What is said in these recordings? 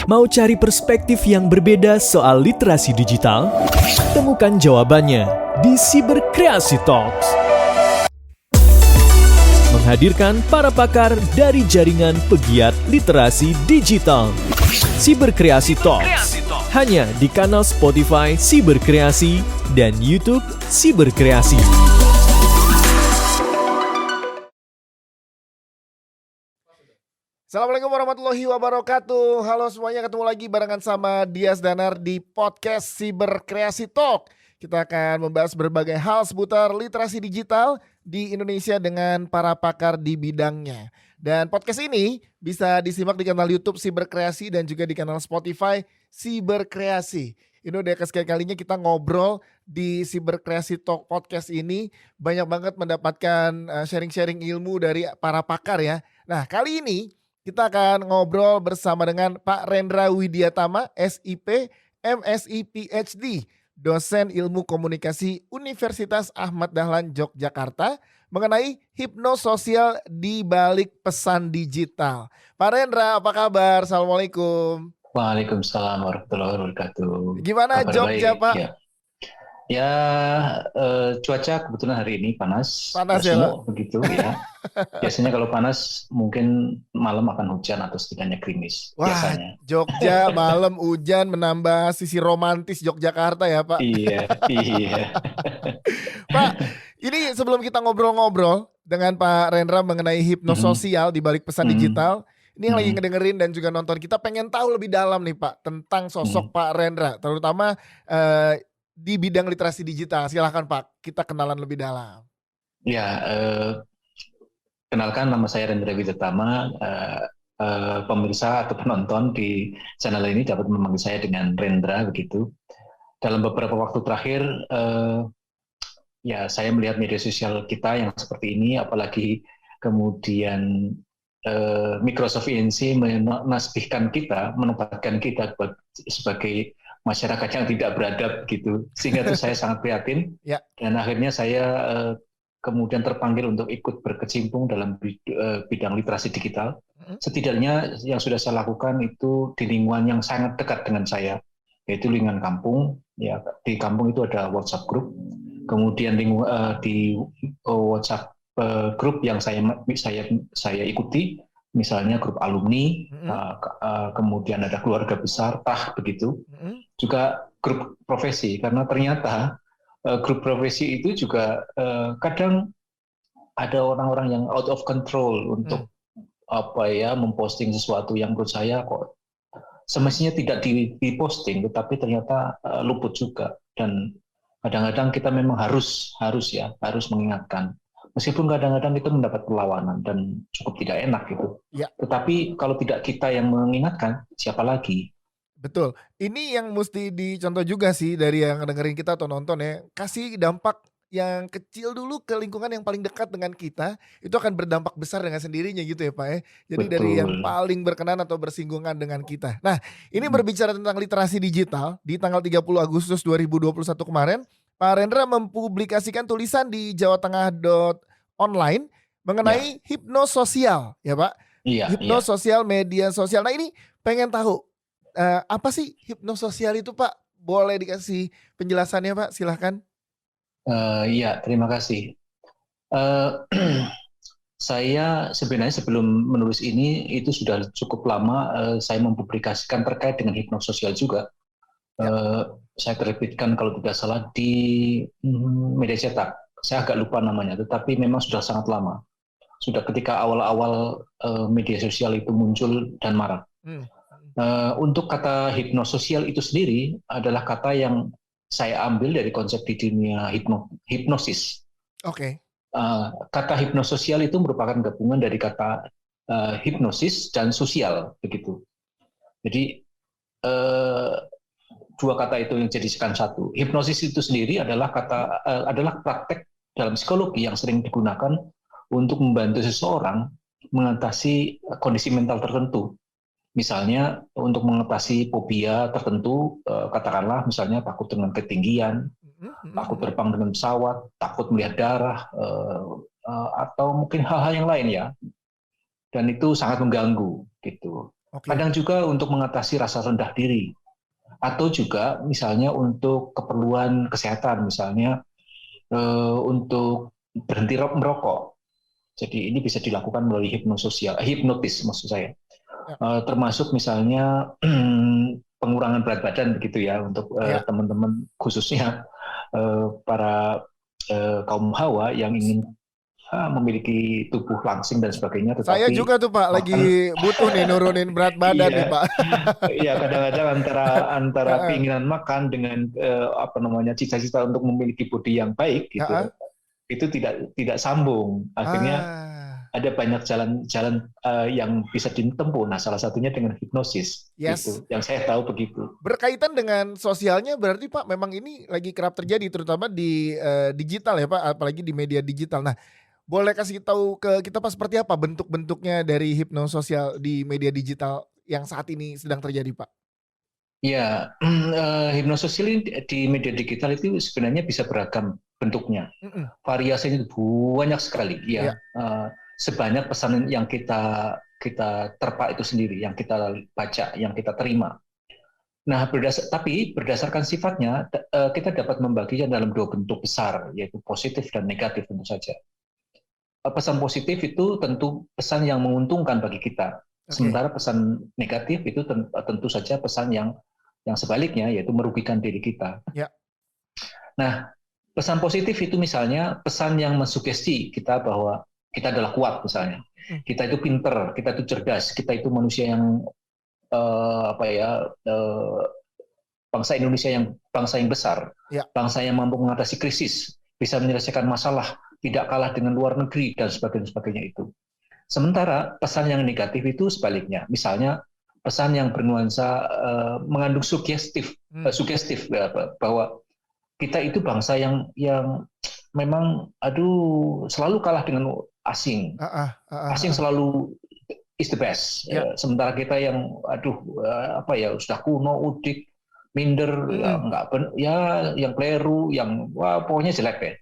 Mau cari perspektif yang berbeda soal literasi digital? Temukan jawabannya di Cyberkreasi Talks. Menghadirkan para pakar dari jaringan pegiat literasi digital. Cyberkreasi Talks. Hanya di kanal Spotify Cyberkreasi dan YouTube Cyberkreasi. Assalamualaikum warahmatullahi wabarakatuh. Halo semuanya, ketemu lagi barengan sama Dias Danar di podcast Cyberkreasi Talk. Kita akan membahas berbagai hal seputar literasi digital di Indonesia dengan para pakar di bidangnya. Dan podcast ini bisa disimak di kanal YouTube Cyberkreasi dan juga di kanal Spotify Cyberkreasi. Ini udah kesekian-kalinya kita ngobrol di Cyberkreasi Talk podcast ini. Banyak banget mendapatkan sharing-sharing ilmu dari para pakar ya. Nah, kali ini kita akan ngobrol bersama dengan Pak Rendra Widiatama, SIP, MSI PhD, dosen ilmu komunikasi Universitas Ahmad Dahlan Yogyakarta, mengenai hipnososial di balik pesan digital. Pak Rendra, apa kabar? Assalamualaikum. Waalaikumsalam warahmatullahi wabarakatuh. Gimana Kabar Jogja, baik, Pak? Ya, cuaca kebetulan hari ini panas Panas ya, semua begitu ya. Biasanya kalau panas mungkin malam akan hujan atau setidaknya gerimis Wah, biasanya. Jogja malam hujan menambah sisi romantis Yogyakarta ya, Pak. Iya. Pak, ini sebelum kita ngobrol-ngobrol dengan Pak Rendra mengenai hipnososial di balik pesan digital, ini yang lagi ngedengerin dan juga nonton, kita pengen tahu lebih dalam nih Pak tentang sosok Pak Rendra, terutama di bidang literasi digital. Silahkan Pak, kita kenalan lebih dalam. Ya, kenalkan nama saya Rendra Widiatama. Pemirsa atau penonton di channel ini dapat memanggil saya dengan Rendra begitu. Dalam beberapa waktu terakhir, ya saya melihat media sosial kita yang seperti ini, apalagi kemudian Microsoft INC menasbihkan kita, menempatkan kita sebagai masyarakat yang tidak beradab gitu, sehingga itu saya sangat prihatin. Ya. Dan akhirnya saya kemudian terpanggil untuk ikut berkecimpung dalam bidang literasi digital. Setidaknya yang sudah saya lakukan itu di lingkungan yang sangat dekat dengan saya, yaitu lingkungan kampung. Ya, di kampung itu ada WhatsApp group, kemudian di WhatsApp grup yang saya ikuti, misalnya grup alumni, kemudian ada keluarga besar, begitu. Juga grup profesi, karena ternyata grup profesi itu juga kadang ada orang-orang yang out of control untuk memposting sesuatu yang menurut saya kok semestinya tidak diposting, tetapi ternyata luput juga. Dan kadang-kadang kita memang harus mengingatkan. Meskipun kadang-kadang itu mendapat perlawanan dan cukup tidak enak gitu. Ya. Tetapi kalau tidak kita yang mengingatkan, siapa lagi? Betul. Ini yang mesti dicontoh juga sih dari yang dengerin kita atau nonton ya. Kasih dampak yang kecil dulu ke lingkungan yang paling dekat dengan kita, itu akan berdampak besar dengan sendirinya gitu ya Pak ya. Jadi Betul. dari yang paling berkenan atau bersinggungan dengan kita. Nah, ini berbicara tentang literasi digital, di tanggal 30 Agustus 2021 kemarin, Pak Rendra mempublikasikan tulisan di jawatengah.online mengenai hipnososial ya Pak. Iya. Hipnososial, media sosial. Nah, ini pengen tahu apa sih hipnososial itu Pak? Boleh dikasih penjelasannya Pak? Silahkan. Iya, terima kasih. Saya sebenarnya sebelum menulis ini itu sudah cukup lama saya mempublikasikan terkait dengan hipnososial juga. Saya terbitkan kalau tidak salah di media cetak. Saya agak lupa namanya, tetapi memang sudah sangat lama. Sudah ketika awal-awal media sosial itu muncul dan marak. Untuk kata hipnososial itu sendiri adalah kata yang saya ambil dari konsep di dunia hipnosis. Oke. Kata hipnososial itu merupakan gabungan dari kata hipnosis dan sosial begitu. Jadi dua kata itu yang dijadikan satu. Hipnosis itu sendiri adalah praktek dalam psikologi yang sering digunakan untuk membantu seseorang mengatasi kondisi mental tertentu. Misalnya untuk mengatasi fobia tertentu, katakanlah misalnya takut dengan ketinggian, takut terbang dengan pesawat, takut melihat darah, atau mungkin hal-hal yang lain ya. Dan itu sangat mengganggu gitu. Oke. Kadang juga untuk mengatasi rasa rendah diri, atau juga misalnya untuk keperluan kesehatan, misalnya untuk berhenti merokok. Jadi ini bisa dilakukan melalui hipnotis maksud saya. Ya. Termasuk misalnya pengurangan berat badan begitu ya untuk Ya. teman-teman khususnya para kaum hawa yang ingin memiliki tubuh langsing dan sebagainya, Saya tetapi juga tuh Pak lagi makan butuh nih nurunin berat badan nih iya Pak. iya kadang-kadang antara Heeh. keinginan makan dengan cita-cita untuk memiliki bodi yang baik gitu, Heeh. itu tidak sambung. Akhirnya Ah, ada banyak jalan-jalan yang bisa ditempuh. Nah, salah satunya dengan hipnosis. yes. Itu yang saya tahu begitu. Berkaitan dengan sosialnya berarti Pak memang ini lagi kerap terjadi terutama di digital ya Pak, apalagi di media digital. Nah, boleh kasih tahu ke kita Pak seperti apa bentuk-bentuknya dari hipnososial di media digital yang saat ini sedang terjadi Pak? Ya, hipnosis ini di media digital itu sebenarnya bisa beragam bentuknya. Mhm. Variasinya banyak sekali. Iya. Ya, sebanyak pesan yang kita terpa itu sendiri, yang kita baca, yang kita terima. Nah, tapi berdasarkan sifatnya, kita dapat membaginya dalam dua bentuk besar, yaitu positif dan negatif tentu saja. Pesan positif itu tentu pesan yang menguntungkan bagi kita. Oke. Sementara pesan negatif itu tentu saja pesan yang sebaliknya, yaitu merugikan diri kita. Ya. Nah, pesan positif itu misalnya pesan yang mensugesti kita bahwa kita adalah kuat misalnya. Mhm. Kita itu pinter, kita itu cerdas, kita itu manusia yang bangsa Indonesia yang bangsa yang besar, Ya. bangsa yang mampu mengatasi krisis, bisa menyelesaikan masalah, tidak kalah dengan luar negeri dan sebagainya itu. Sementara pesan yang negatif itu sebaliknya, misalnya pesan yang bernuansa mengandung sugestif bahwa kita itu bangsa yang memang selalu kalah dengan asing. Asing selalu is the best. Ya. Sementara kita yang sudah kuno, udik, minder, yang keliru, yang pokoknya jelek deh.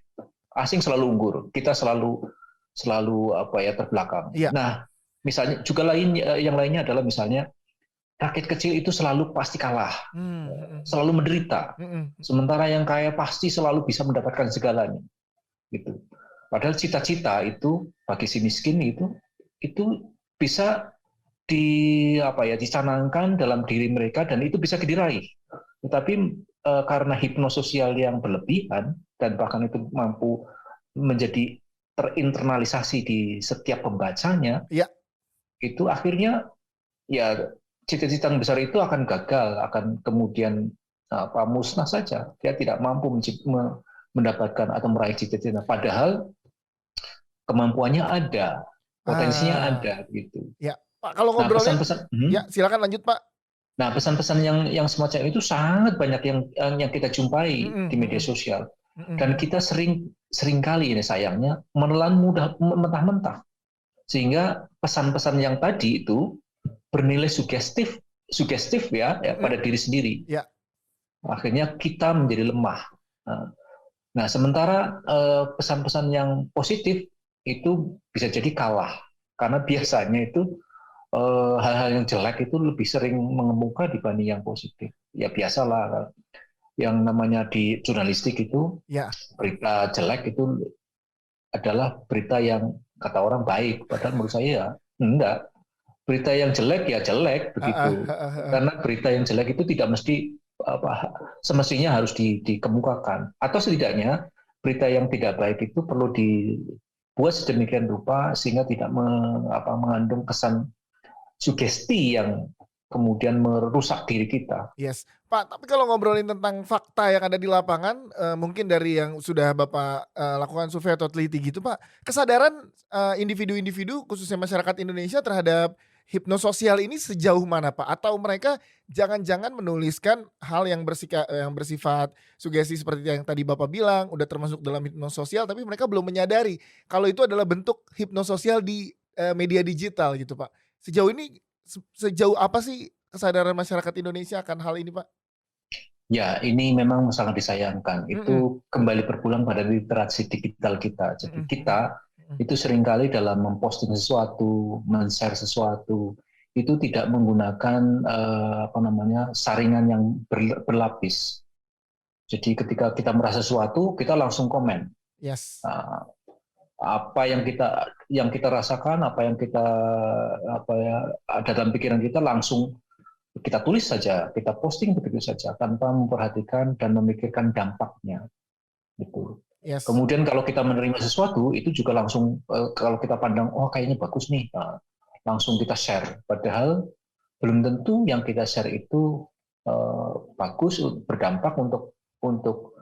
Asing selalu unggul, kita selalu terbelakang. Ya. Nah, misalnya juga yang lainnya adalah misalnya rakyat kecil itu selalu pasti kalah, selalu menderita. Sementara yang kaya pasti selalu bisa mendapatkan segalanya. Gitu. Padahal cita-cita itu bagi si miskin itu bisa dicanangkan dalam diri mereka dan itu bisa diraih. Tetapi karena hipnososial yang berlebihan dan bahkan itu mampu menjadi terinternalisasi di setiap pembacanya, itu akhirnya ya cita-cita yang besar itu akan gagal, akan kemudian musnah saja. Dia tidak mampu mendapatkan atau meraih cita-cita. Padahal kemampuannya ada, potensinya ada, gitu. Ya, Pak, kalau ngobrolin, ya silakan lanjut Pak. Nah, pesan-pesan yang semacam itu sangat banyak yang kita jumpai di media sosial, dan kita sering kali ini sayangnya menelan mentah-mentah, sehingga pesan-pesan yang tadi itu bernilai sugestif ya pada diri sendiri. Ya. Akhirnya kita menjadi lemah. Nah, sementara pesan-pesan yang positif itu bisa jadi kalah, karena biasanya itu hal-hal yang jelek itu lebih sering mengemuka dibanding yang positif. Ya biasalah, yang namanya di jurnalistik itu berita jelek itu adalah berita yang kata orang baik, padahal menurut saya ya enggak. Berita yang jelek ya jelek begitu. Karena berita yang jelek itu tidak mesti semestinya harus dikemukakan, atau setidaknya berita yang tidak baik itu perlu dibuat sedemikian rupa sehingga tidak mengandung kesan sugesti yang kemudian merusak diri kita. Yes, Pak. Tapi kalau ngobrolin tentang fakta yang ada di lapangan, mungkin dari yang sudah Bapak lakukan survei atau teliti gitu, Pak, kesadaran individu-individu khususnya masyarakat Indonesia terhadap hipnososial ini sejauh mana, Pak? Atau mereka jangan-jangan menuliskan hal yang bersifat sugesti seperti yang tadi Bapak bilang, udah termasuk dalam hipnososial, tapi mereka belum menyadari kalau itu adalah bentuk hipnososial di media digital gitu, Pak. Sejauh ini sejauh apa sih kesadaran masyarakat Indonesia akan hal ini, Pak? Ya, ini memang sangat disayangkan. Itu kembali berpulang pada literasi digital kita. Jadi kita itu seringkali dalam memposting sesuatu, men-share sesuatu, itu tidak menggunakan saringan yang berlapis. Jadi ketika kita merasa sesuatu, kita langsung komen. Yes. Apa yang kita rasakan, apa yang kita ada dalam pikiran kita, langsung kita tulis saja, kita posting begitu saja tanpa memperhatikan dan memikirkan dampaknya. Gitu. Yes. Kemudian kalau kita menerima sesuatu, itu juga langsung kalau kita pandang, oh kayaknya bagus nih, langsung kita share. Padahal belum tentu yang kita share itu bagus, berdampak untuk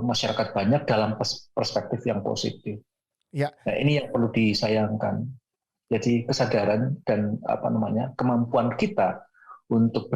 masyarakat banyak dalam perspektif yang positif. Ya. Nah, ini yang perlu disayangkan. Jadi kesadaran dan kemampuan kita untuk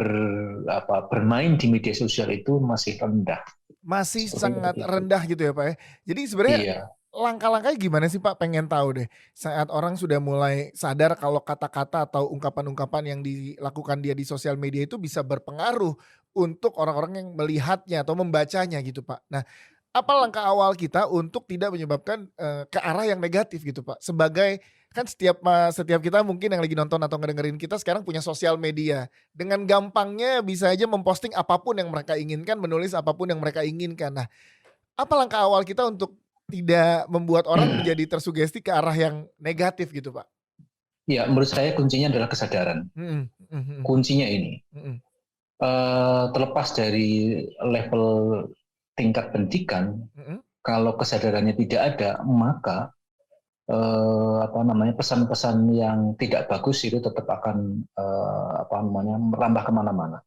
bermain di media sosial itu masih rendah. Masih sangat rendah gitu ya Pak ya. Jadi sebenarnya langkah-langkahnya gimana sih Pak? Pengen tahu deh. Saat orang sudah mulai sadar kalau kata-kata atau ungkapan-ungkapan yang dilakukan dia di sosial media itu bisa berpengaruh untuk orang-orang yang melihatnya atau membacanya gitu Pak. Nah, apa langkah awal kita untuk tidak menyebabkan ke arah yang negatif gitu Pak? Sebagai kan setiap kita mungkin yang lagi nonton atau ngedengerin kita sekarang punya sosial media. Dengan gampangnya bisa aja memposting apapun yang mereka inginkan, menulis apapun yang mereka inginkan. Nah, apa langkah awal kita untuk tidak membuat orang menjadi tersugesti ke arah yang negatif gitu Pak? Ya, menurut saya kuncinya adalah kesadaran. Kuncinya ini. Terlepas dari level tingkat pendidikan, kalau kesadarannya tidak ada, maka pesan-pesan yang tidak bagus itu tetap akan merambah kemana-mana.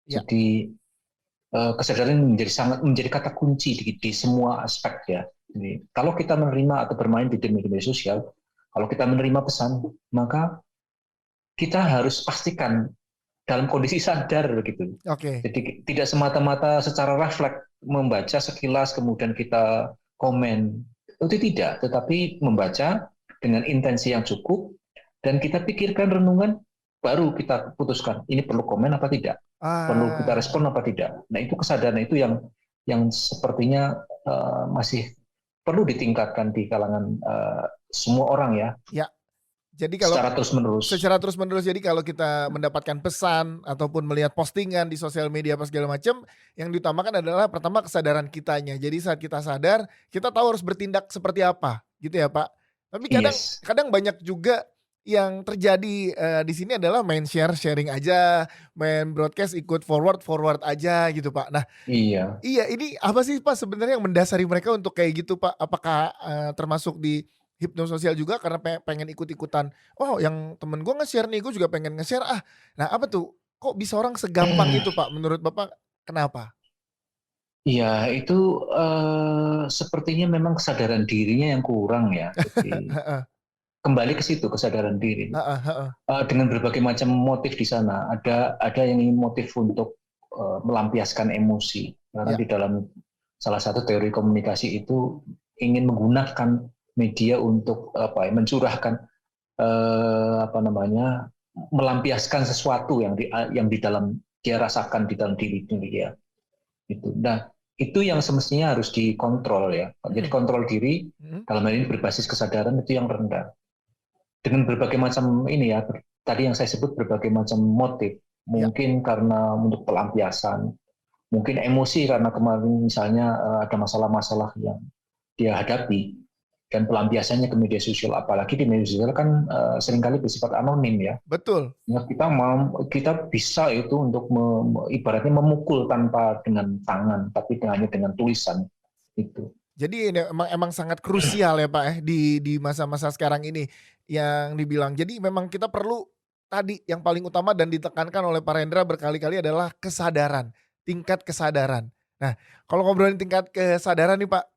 Ya. Jadi kesadaran menjadi kata kunci di semua aspek ya. Jadi, kalau kita menerima atau bermain di media sosial, kalau kita menerima pesan, maka kita harus pastikan dalam kondisi sadar begitu. Jadi tidak semata-mata secara refleks membaca sekilas kemudian kita komen. Itu tidak, tetapi membaca dengan intensi yang cukup dan kita pikirkan renungan baru kita putuskan ini perlu komen apa tidak, perlu kita respon apa tidak. Nah, itu kesadaran itu yang sepertinya masih perlu ditingkatkan di kalangan semua orang ya. Ya. Jadi kalau secara terus menerus jadi kalau kita mendapatkan pesan ataupun melihat postingan di sosial media apa segala macam, yang diutamakan adalah pertama kesadaran kitanya. Jadi saat kita sadar, kita tahu harus bertindak seperti apa, gitu ya Pak. Tapi kadang banyak juga yang terjadi di sini adalah main sharing aja, main broadcast ikut forward aja gitu Pak. Nah, iya ini apa sih Pak sebenarnya yang mendasari mereka untuk kayak gitu Pak? Apakah termasuk di hipnososial juga karena pengen ikut-ikutan, oh yang temen gue nge-share nih, gue juga pengen nge-share Nah apa tuh, kok bisa orang segampang itu Pak menurut Bapak, kenapa? Iya itu sepertinya memang kesadaran dirinya yang kurang ya. Jadi, kembali ke situ kesadaran diri. Dengan berbagai macam motif di sana, ada yang ingin motif untuk melampiaskan emosi. Karena di dalam salah satu teori komunikasi itu ingin menggunakan media untuk mencurahkan melampiaskan sesuatu yang di dalam dia rasakan di dalam diri dia itu. Nah, itu yang semestinya harus dikontrol ya. Jadi kontrol diri dalam hal ini berbasis kesadaran itu yang rendah. Dengan berbagai macam ini ya, tadi yang saya sebut berbagai macam motif. Mungkin karena untuk pelampiasan, mungkin emosi karena kemarin misalnya ada masalah-masalah yang dia hadapi. Dan pelampiasannya ke media sosial, apalagi di media sosial kan seringkali bersifat anonim ya. Betul. Ya, kita bisa itu untuk ibaratnya memukul tanpa dengan tangan, tapi hanya dengan tulisan itu. Jadi emang sangat krusial ya Pak di masa-masa sekarang ini yang dibilang. Jadi memang kita perlu tadi yang paling utama dan ditekankan oleh Pak Rendra berkali-kali adalah kesadaran, tingkat kesadaran. Nah, kalau ngobrolin tingkat kesadaran nih Pak,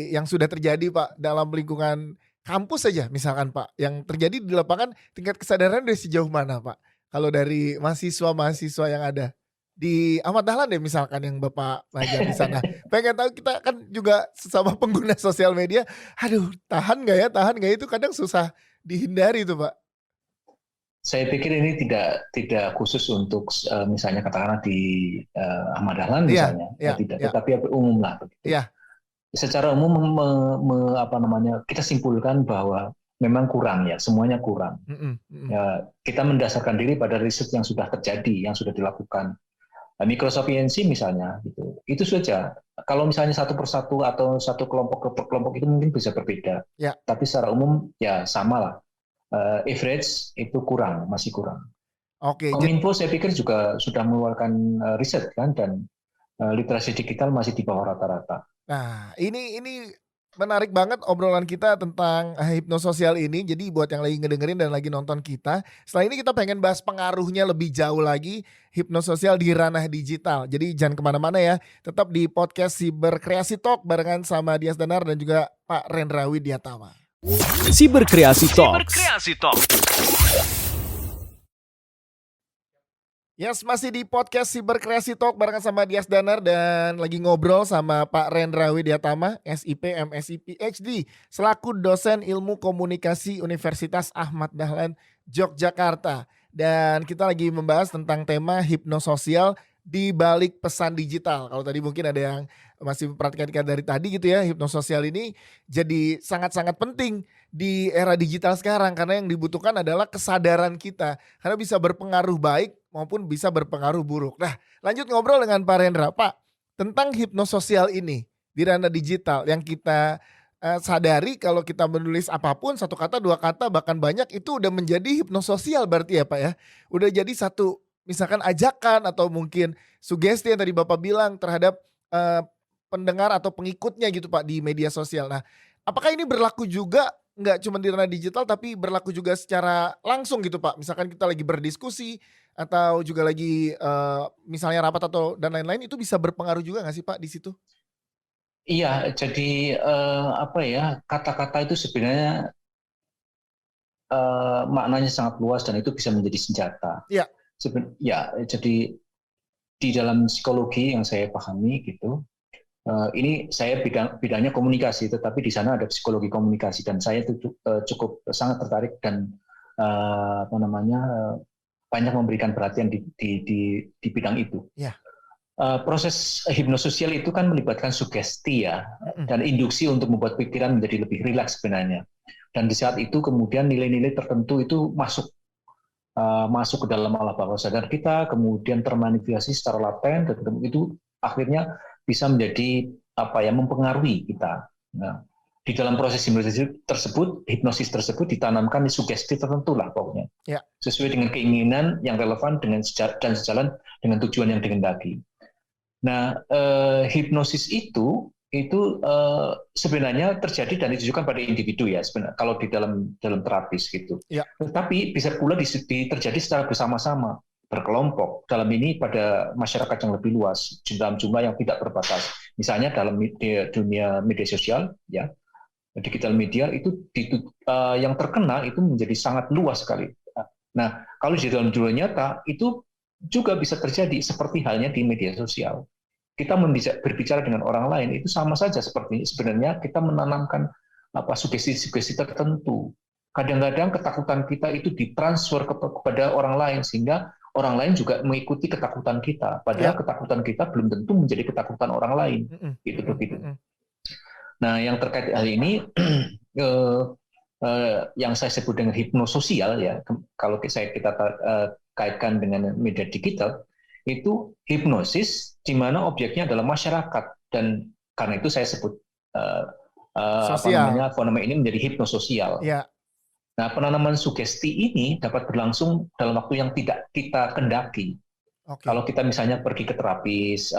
yang sudah terjadi Pak dalam lingkungan kampus saja misalkan Pak, yang terjadi di lapangan tingkat kesadaran dari sejauh mana Pak? Kalau dari mahasiswa yang ada di Ahmad Dahlan deh misalkan yang Bapak ngajar di sana. Pengen tahu, kita kan juga sesama pengguna sosial media, aduh tahan nggak ya itu kadang susah dihindari tuh Pak. Saya pikir ini tidak khusus untuk misalnya katakanlah di Ahmad Dahlan misalnya, tetapi umum lah begitu. Secara umum kita simpulkan bahwa memang kurang ya, semuanya kurang. Mm-mm, mm-mm. Ya, kita mendasarkan diri pada riset yang sudah terjadi, yang sudah dilakukan. Microsapiensi misalnya, gitu. Itu saja. Kalau misalnya satu persatu atau satu kelompok per kelompok itu mungkin bisa berbeda. Ya. Tapi secara umum ya sama lah. Average itu kurang, masih kurang. Oke. Kominfo saya pikir juga sudah mengeluarkan riset kan, dan literasi digital masih di bawah rata-rata. Nah, ini menarik banget obrolan kita tentang hipnososial ini. Jadi buat yang lagi ngedengerin dan lagi nonton kita, setelah ini kita pengen bahas pengaruhnya lebih jauh lagi hipnososial di ranah digital. Jadi jangan kemana-mana ya, tetap di podcast Siberkreasi Talk barengan sama Dias Danar dan juga Pak Rendra Widyatama. Siberkreasi Talks. Yes, masih di podcast Siberkreasi Talk barengan sama Dias Danar dan lagi ngobrol sama Pak Rendra Widyatama, SIP, MSI, PhD, selaku dosen ilmu komunikasi Universitas Ahmad Dahlan, Yogyakarta. Dan kita lagi membahas tentang tema hipnososial di balik pesan digital. Kalau tadi mungkin ada yang masih memperhatikan dari tadi gitu ya, hipnososial ini jadi sangat-sangat penting di era digital sekarang karena yang dibutuhkan adalah kesadaran kita karena bisa berpengaruh baik maupun bisa berpengaruh buruk. Nah, lanjut ngobrol dengan Pak Rendra. Pak, tentang hipnososial ini di ranah digital yang kita sadari kalau kita menulis apapun, satu kata, dua kata, bahkan banyak, itu udah menjadi hipnososial berarti ya Pak ya. Udah jadi satu misalkan ajakan atau mungkin sugesti yang tadi Bapak bilang terhadap pendengar atau pengikutnya gitu Pak di media sosial. Nah, apakah ini berlaku juga nggak cuma di ranah digital tapi berlaku juga secara langsung gitu Pak? Misalkan kita lagi berdiskusi atau juga lagi misalnya rapat atau dan lain-lain, itu bisa berpengaruh juga nggak sih Pak di situ? Iya, jadi apa ya, kata-kata itu sebenarnya maknanya sangat luas dan itu bisa menjadi senjata. Iya. Ya, jadi di dalam psikologi yang saya pahami gitu, ini saya bidangnya komunikasi, tetapi di sana ada psikologi komunikasi dan saya cukup sangat tertarik dan banyak memberikan perhatian di bidang itu. Ya. Proses hipnososial itu kan melibatkan sugesti ya, dan induksi untuk membuat pikiran menjadi lebih rileks sebenarnya. Dan di saat itu kemudian nilai-nilai tertentu itu masuk ke dalam alam bawah sadar kita, kemudian termanifestasi secara laten, dan itu akhirnya bisa menjadi mempengaruhi kita. Nah, di dalam proses hipnosis tersebut ditanamkan sugesti tertentu lah pokoknya, ya, sesuai dengan keinginan yang relevan dan sejalan dengan tujuan yang dikehendaki. Nah, hipnosis itu sebenarnya terjadi dan ditujukan pada individu ya, sebenarnya kalau di dalam terapis gitu. Ya. Tetapi bisa pula terjadi secara bersama-sama, berkelompok. Dalam ini pada masyarakat yang lebih luas, dalam jumlah yang tidak terbatas. Misalnya dalam dunia media sosial, ya, digital media itu yang terkena itu menjadi sangat luas sekali. Nah, kalau di dalam dunia nyata itu juga bisa terjadi seperti halnya di media sosial. Kita berbicara dengan orang lain itu sama saja seperti sebenarnya kita menanamkan sugesti-sugesti tertentu. Kadang-kadang ketakutan kita itu ditransfer kepada orang lain sehingga orang lain juga mengikuti ketakutan kita. Padahal ketakutan kita belum tentu menjadi ketakutan orang lain. Gitu begitu. Nah, yang terkait hal ini yang saya sebut dengan hipnososial ya, kalau kita kaitkan dengan media digital, itu hipnosis di mana objeknya adalah masyarakat, dan karena itu saya sebut fenomena ini menjadi hipnososial. Ya. Nah, penanaman sugesti ini dapat berlangsung dalam waktu yang tidak kita kendaki. Okay. Kalau kita misalnya pergi ke terapis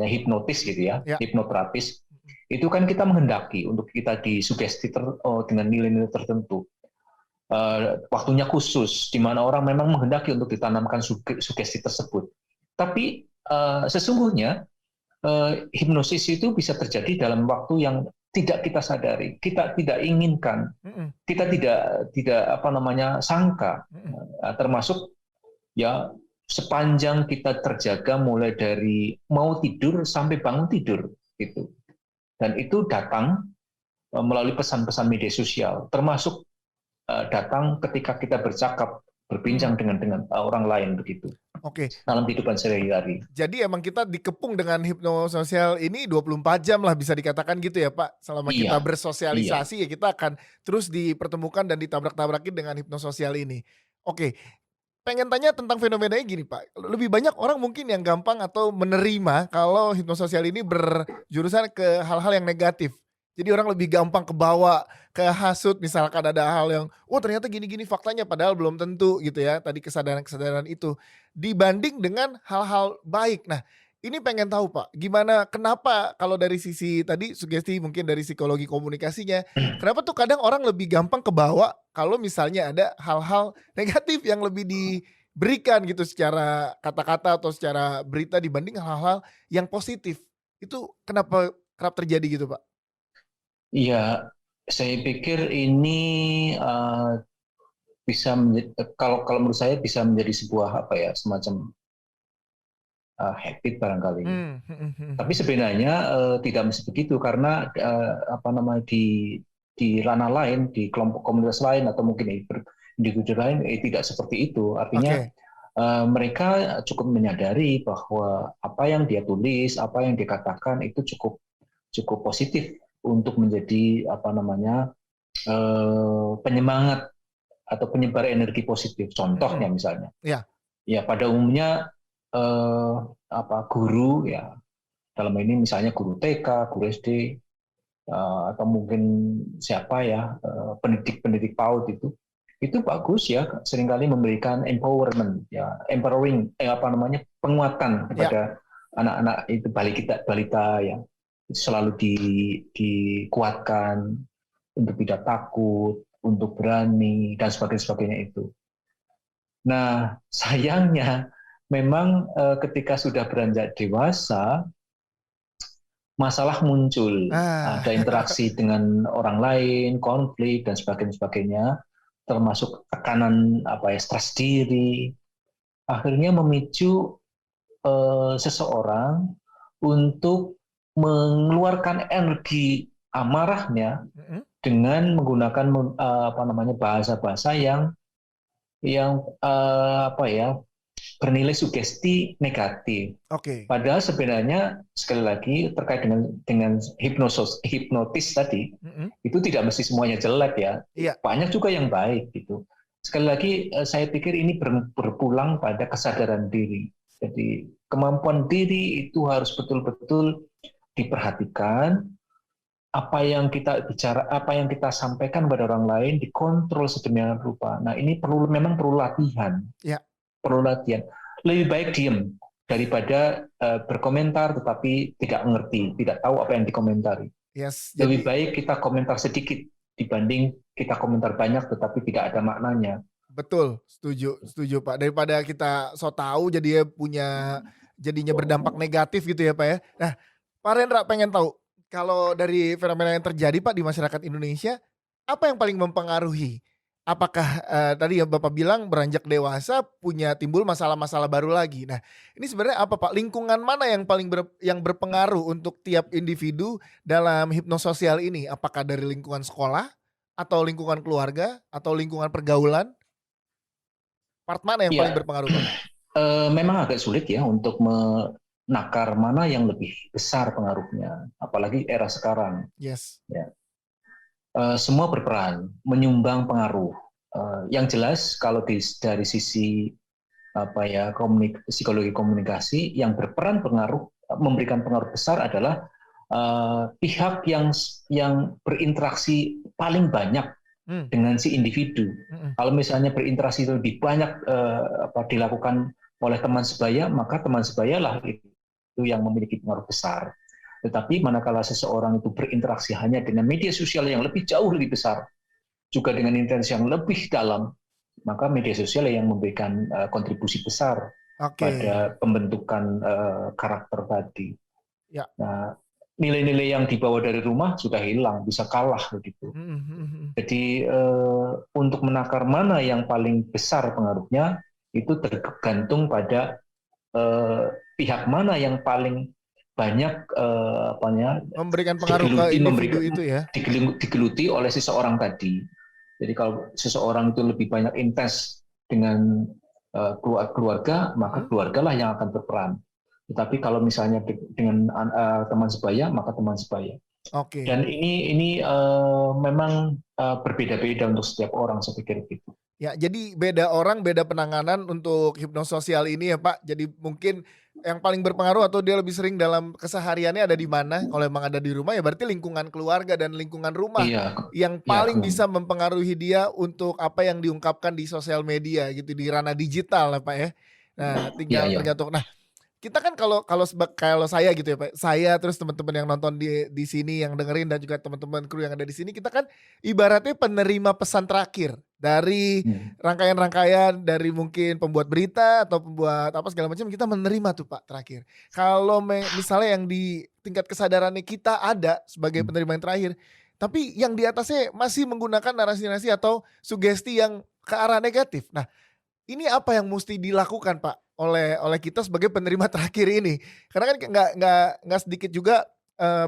hipnotis gitu ya, hipnoterapis, itu kan kita menghendaki untuk kita disugesti dengan nilai-nilai tertentu. Waktunya khusus, di mana orang memang menghendaki untuk ditanamkan sugesti tersebut. Tapi sesungguhnya hipnosis itu bisa terjadi dalam waktu yang tidak kita sadari, kita tidak inginkan, kita tidak sangka, termasuk ya sepanjang kita terjaga mulai dari mau tidur sampai bangun tidur gitu. Dan itu datang melalui pesan-pesan media sosial, termasuk datang ketika kita berbincang dengan orang lain begitu. Oke. dalam kehidupan sehari-hari. Jadi emang kita dikepung dengan hipnososial ini 24 jam lah bisa dikatakan gitu ya Pak. Selama kita Iya, iya. bersosialisasi ya kita akan terus dipertemukan dan ditabrak-tabrakin dengan hipnososial ini. Oke, pengen tanya tentang fenomenanya gini Pak. Lebih banyak orang mungkin yang gampang atau menerima kalau hipnososial ini berjurusan ke hal-hal yang negatif. Jadi orang lebih gampang kebawa ke hasut misalkan ada hal yang oh ternyata gini-gini faktanya padahal belum tentu gitu ya. Tadi kesadaran-kesadaran itu dibanding dengan hal-hal baik. Nah, ini pengen tahu Pak, gimana kenapa kalau dari sisi tadi sugesti mungkin dari psikologi komunikasinya, kenapa tuh kadang orang lebih gampang kebawa kalau misalnya ada hal-hal negatif yang lebih diberikan gitu secara kata-kata atau secara berita dibanding hal-hal yang positif. Itu kenapa kerap terjadi gitu, Pak? Iya, saya pikir ini bisa kalau kalau menurut saya bisa menjadi sebuah apa ya semacam habit barangkali. Tapi sebenarnya tidak mesti begitu karena apa namanya di ranah lain, di kelompok komunitas lain atau mungkin individu lain tidak seperti itu. Artinya Oke. mereka cukup menyadari bahwa apa yang dia tulis, apa yang dikatakan itu cukup positif untuk menjadi apa namanya penyemangat atau penyebar energi positif. Contohnya misalnya, Ya. ya pada umumnya guru ya dalam ini misalnya guru TK, guru SD atau mungkin siapa ya pendidik PAUD itu bagus ya seringkali memberikan empowerment ya empowering penguatan kepada anak-anak itu balita ya itu selalu dikuatkan untuk tidak takut, untuk berani dan sebagainya itu. Nah sayangnya memang ketika sudah beranjak dewasa masalah muncul, ada interaksi dengan orang lain, konflik dan sebagainya, termasuk tekanan stres diri, akhirnya memicu seseorang untuk mengeluarkan energi amarahnya dengan menggunakan bahasa-bahasa yang bernilai sugesti negatif. Padahal sebenarnya sekali lagi terkait dengan hipnotis tadi, itu tidak mesti semuanya jelek ya. Banyak juga yang baik gitu. Sekali lagi saya pikir ini berpulang pada kesadaran diri. Jadi kemampuan diri itu harus betul-betul diperhatikan. Apa yang kita bicara, apa yang kita sampaikan kepada orang lain dikontrol sedemikian rupa. Nah ini memang perlu latihan. Perlu latihan. Lebih baik diem daripada berkomentar tetapi tidak mengerti, tidak tahu apa yang dikomentari. Lebih baik kita komentar sedikit dibanding kita komentar banyak tetapi tidak ada maknanya. Betul, setuju Pak. Daripada kita so tahu jadinya berdampak negatif gitu ya Pak ya. Nah, Pak Rendra pengen tahu kalau dari fenomena yang terjadi Pak di masyarakat Indonesia, apa yang paling mempengaruhi? Apakah tadi yang Bapak bilang beranjak dewasa timbul masalah-masalah baru lagi. Nah, ini sebenarnya apa Pak? Lingkungan mana yang paling yang berpengaruh untuk tiap individu dalam hipnososial ini? Apakah dari lingkungan sekolah atau lingkungan keluarga atau lingkungan pergaulan? Part mana yang paling berpengaruh Pak? Memang agak sulit ya untuk menakar mana yang lebih besar pengaruhnya, apalagi era sekarang. Yes. Ya. Semua berperan menyumbang pengaruh. Yang jelas kalau dari sisi psikologi komunikasi yang berperan memberikan pengaruh besar adalah pihak yang berinteraksi paling banyak dengan si individu. Kalau misalnya berinteraksi lebih banyak dilakukan oleh teman sebaya, maka teman sebayalah itu yang memiliki pengaruh besar. Tetapi manakala seseorang itu berinteraksi hanya dengan media sosial yang jauh lebih besar, juga dengan intensi yang lebih dalam, maka media sosial yang memberikan kontribusi besar pada pembentukan karakter tadi. Nah, nilai-nilai yang dibawa dari rumah sudah hilang, bisa kalah begitu. Jadi untuk menakar mana yang paling besar pengaruhnya itu tergantung pada pihak mana yang paling banyak memberikan pengaruh ke individu itu ya, digeluti oleh seseorang tadi. Jadi kalau seseorang itu lebih banyak intens dengan keluarga, maka keluargalah yang akan berperan. Tetapi kalau misalnya dengan teman sebaya, maka teman sebaya. Oke. Dan ini memang berbeda-beda untuk setiap orang, saya pikir gitu. Ya, jadi beda orang, beda penanganan untuk hipnososial ini ya Pak. Jadi mungkin yang paling berpengaruh atau dia lebih sering dalam kesehariannya ada di mana? Kalau emang ada di rumah ya berarti lingkungan keluarga dan lingkungan rumah Iya, yang iya, paling bisa mempengaruhi dia untuk apa yang diungkapkan di sosial media gitu, di ranah digital ya Pak ya. Nah, iya, tinggal iya. tergantung. Nah, kita kan kalau saya gitu ya Pak, saya terus teman-teman yang nonton di sini yang dengerin dan juga teman-teman kru yang ada di sini, kita kan ibaratnya penerima pesan terakhir dari rangkaian-rangkaian dari mungkin pembuat berita atau pembuat apa segala macam, kita menerima tuh Pak terakhir. Kalau misalnya yang di tingkat kesadarannya kita ada sebagai penerima yang terakhir, tapi yang di atasnya masih menggunakan narasi-narasi atau sugesti yang ke arah negatif. Nah, ini apa yang mesti dilakukan Pak oleh kita sebagai penerima terakhir ini? Karena kan nggak sedikit juga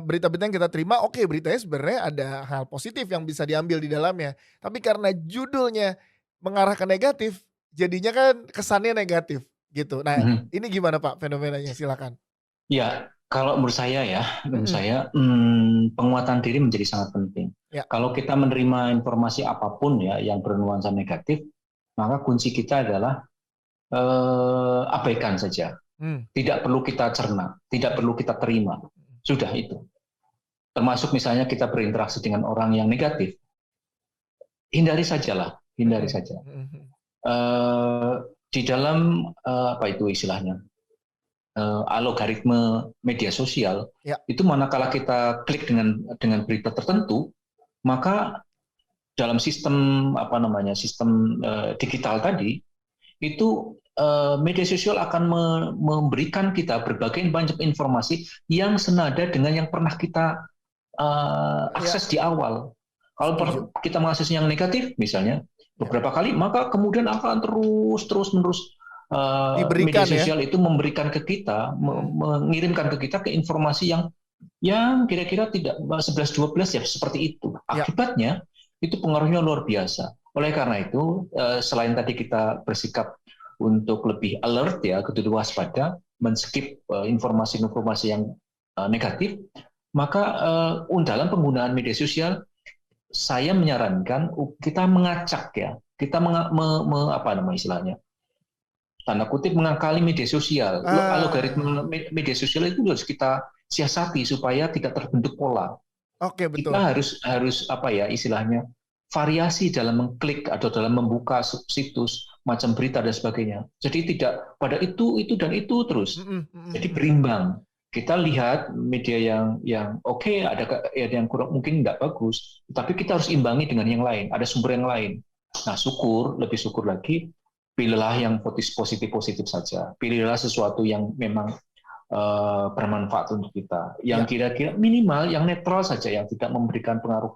berita-berita yang kita terima, oke beritanya sebenarnya ada hal positif yang bisa diambil di dalamnya. Tapi karena judulnya mengarah ke negatif, jadinya kan kesannya negatif gitu. Nah, ini gimana Pak fenomenanya? Silakan. Ya, kalau menurut saya penguatan diri menjadi sangat penting. Ya. Kalau kita menerima informasi apapun ya yang bernuansa negatif, maka kunci kita adalah abaikan saja. Tidak perlu kita cerna, tidak perlu kita terima. Sudah itu. Termasuk misalnya kita berinteraksi dengan orang yang negatif, hindari sajalah, hindari saja. Di dalam apa itu istilahnya? Algoritma media sosial, itu manakala kita klik dengan berita tertentu, maka dalam sistem sistem digital tadi itu media sosial akan memberikan kita berbagai macam informasi yang senada dengan yang pernah kita akses di awal. Kalau kita mengakses yang negatif misalnya beberapa kali, maka kemudian akan terus-menerus media sosial itu memberikan ke kita, mengirimkan ke kita ke informasi yang kira-kira tidak 11-12 ya seperti itu. Akibatnya itu pengaruhnya luar biasa. Oleh karena itu, selain tadi kita bersikap untuk lebih alert ya, kudu waspada, men-skip informasi-informasi yang negatif, maka dalam penggunaan media sosial, saya menyarankan kita mengacak ya, kita istilahnya, tanda kutip mengakali media sosial. Algoritma media sosial itu harus kita siasati supaya tidak terbentuk pola. Oke, betul. Kita harus istilahnya variasi dalam mengklik atau dalam membuka situs macam berita dan sebagainya. Jadi tidak pada itu dan itu terus. Jadi berimbang. Kita lihat media yang oke, ada yang kurang mungkin nggak bagus, tapi kita harus imbangi dengan yang lain. Ada sumber yang lain. Nah, lebih syukur lagi, pilihlah yang positif saja. Pilihlah sesuatu yang memang bermanfaat untuk kita. Yang kira-kira minimal yang netral saja, yang tidak memberikan pengaruh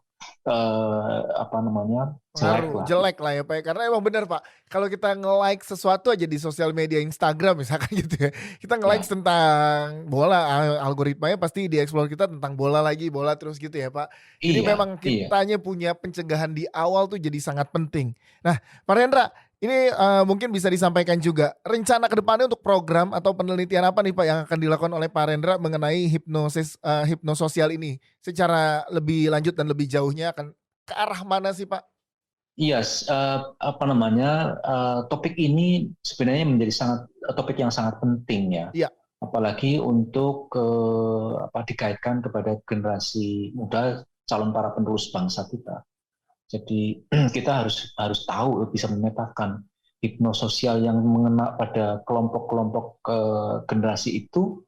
jelek lah ya Pak. Karena emang benar Pak, kalau kita nge-like sesuatu aja di sosial media Instagram misalkan gitu ya, kita nge-like tentang bola, algoritmanya pasti di explore kita tentang bola terus gitu ya Pak. Jadi memang kitanya punya pencegahan di awal tuh jadi sangat penting. Nah Pak Rendra, ini mungkin bisa disampaikan juga rencana kedepannya untuk program atau penelitian apa nih Pak yang akan dilakukan oleh Pak Rendra mengenai hipnososial ini secara lebih lanjut dan lebih jauhnya akan ke arah mana sih Pak? Yes, topik ini sebenarnya menjadi topik yang sangat penting ya. Apalagi untuk dikaitkan kepada generasi muda, calon para penerus bangsa kita. Jadi kita harus tahu, bisa memetakan hipnososial yang mengena pada kelompok-kelompok generasi itu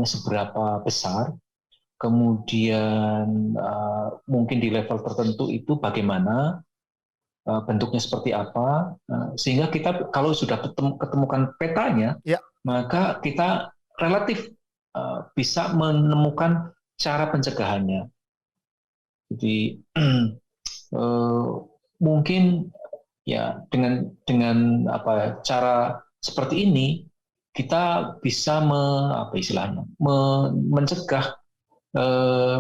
seberapa besar, kemudian mungkin di level tertentu itu bagaimana, bentuknya seperti apa, sehingga kita kalau sudah ketemukan petanya, maka kita relatif bisa menemukan cara pencegahannya. Jadi mungkin ya dengan cara seperti ini kita bisa mencegah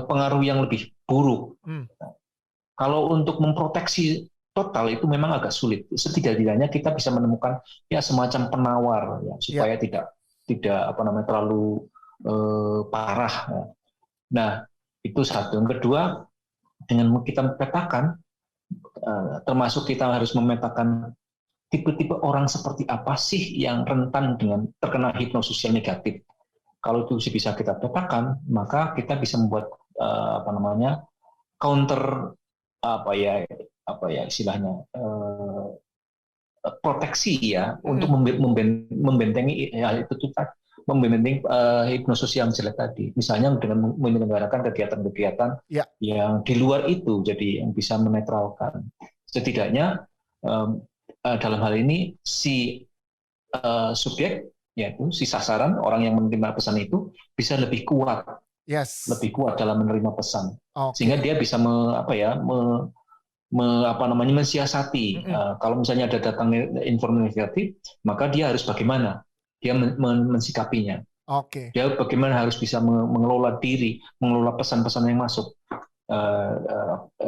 pengaruh yang lebih buruk. Kalau untuk memproteksi total itu memang agak sulit. Setidaknya kita bisa menemukan ya semacam penawar ya, supaya tidak terlalu parah. Ya. Nah, itu satu. Yang kedua, dengan kita memetakan, termasuk kita harus memetakan tipe-tipe orang seperti apa sih yang rentan dengan terkena hipnososial negatif. Kalau itu bisa kita petakan, maka kita bisa membuat counter istilahnya proteksi ya untuk membentengi membentengi hipnososial yang jelek tadi. Misalnya dengan menyelenggarakan kegiatan-kegiatan yang di luar itu, jadi yang bisa menetralkan. Setidaknya dalam hal ini si subjek, yaitu si sasaran, orang yang menerima pesan itu bisa lebih kuat, lebih kuat dalam menerima pesan, sehingga dia bisa mensiasati. Kalau misalnya ada datang informasi negatif, maka dia harus bagaimana? Dia mensikapinya. Dia bagaimana harus bisa mengelola diri, mengelola pesan-pesan yang masuk,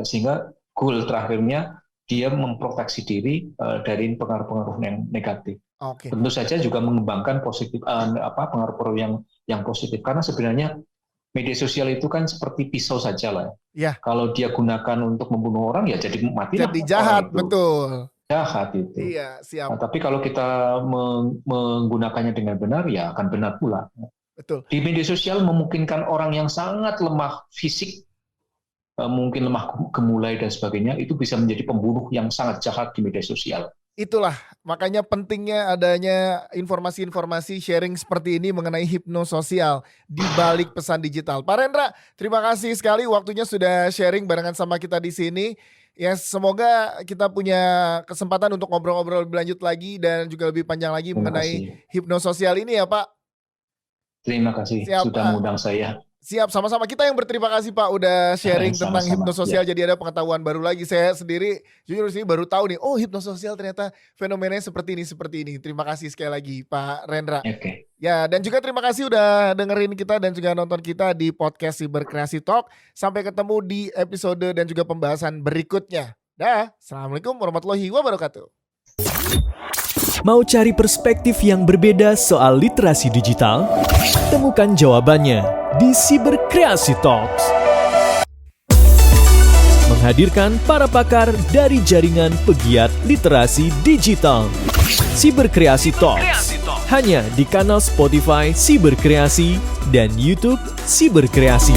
sehingga goal terakhirnya dia memproteksi diri dari pengaruh-pengaruh yang negatif. Tentu saja juga mengembangkan pengaruh-pengaruh yang positif, karena sebenarnya media sosial itu kan seperti pisau saja lah. Kalau dia gunakan untuk membunuh orang ya jadi matilah. Jadi jahat, betul. Jahat itu. Iya, siap. Nah, tapi kalau kita menggunakannya dengan benar ya akan benar pula. Betul. Di media sosial memungkinkan orang yang sangat lemah fisik, mungkin lemah gemulai dan sebagainya, itu bisa menjadi pembunuh yang sangat jahat di media sosial. Itulah makanya pentingnya adanya informasi-informasi sharing seperti ini mengenai hipnososial di balik pesan digital. Pak Rendra, terima kasih sekali waktunya sudah sharing barengan sama kita di sini. Ya, semoga kita punya kesempatan untuk ngobrol-ngobrol lebih lanjut lagi dan juga lebih panjang lagi mengenai hipnososial ini ya Pak. Terima kasih sudah mengundang saya. Siap, sama-sama. Kita yang berterima kasih Pak udah sharing tentang hipnososial. Jadi ada pengetahuan baru lagi. Saya sendiri jujur sih baru tahu nih, oh hipnososial ternyata fenomenanya seperti ini. Terima kasih sekali lagi Pak Rendra. Ya, dan juga terima kasih udah dengerin kita dan juga nonton kita di podcast Siberkreasi Talk. Sampai ketemu di episode dan juga pembahasan berikutnya. Dah, Assalamualaikum warahmatullahi wabarakatuh. Mau cari perspektif yang berbeda soal literasi digital? Temukan jawabannya di Siberkreasi Talks. Menghadirkan para pakar dari jaringan pegiat literasi digital. Siberkreasi Talks. Hanya di kanal Spotify Siberkreasi dan YouTube Siberkreasi.